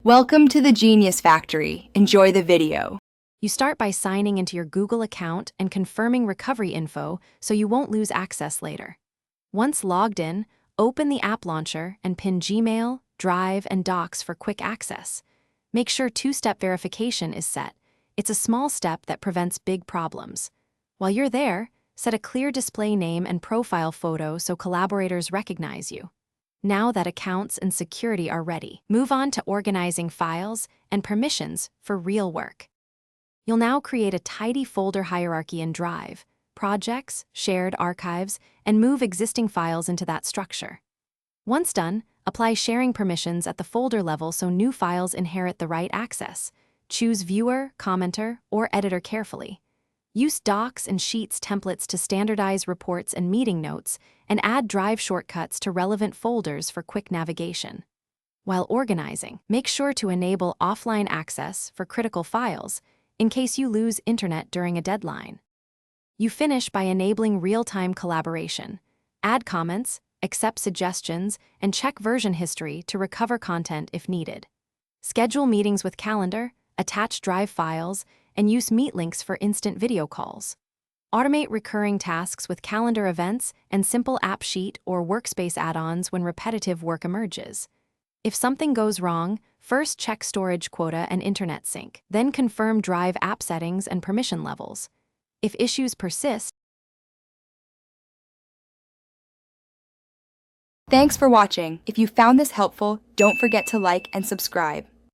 Welcome to the Genius Factory. Enjoy the video. You start by signing into your Google account and confirming recovery info so you won't lose access later. Once logged in, open the app launcher and pin Gmail, Drive, and Docs for quick access. Make sure two-step verification is set. It's a small step that prevents big problems. While you're there, set a clear display name and profile photo so collaborators recognize you. Now that accounts and security are ready, move on to organizing files and permissions for real work. You'll now create a tidy folder hierarchy in Drive, projects, shared archives, and move existing files into that structure. Once done, apply sharing permissions at the folder level so new files inherit the right access. Choose Viewer, Commenter, or Editor carefully. Use Docs and Sheets templates to standardize reports and meeting notes, and add Drive shortcuts to relevant folders for quick navigation. While organizing, make sure to enable offline access for critical files in case you lose internet during a deadline. You finish by enabling real-time collaboration. Add comments, accept suggestions, and check version history to recover content if needed. Schedule meetings with Calendar, attach Drive files, and use Meet links for instant video calls. Automate recurring tasks with calendar events and simple app sheet or workspace add-ons when repetitive work emerges. If something goes wrong, first check storage quota and internet sync, then confirm Drive app settings and permission levels. If issues persist, Thanks for watching. If you found this helpful, don't forget to like and subscribe.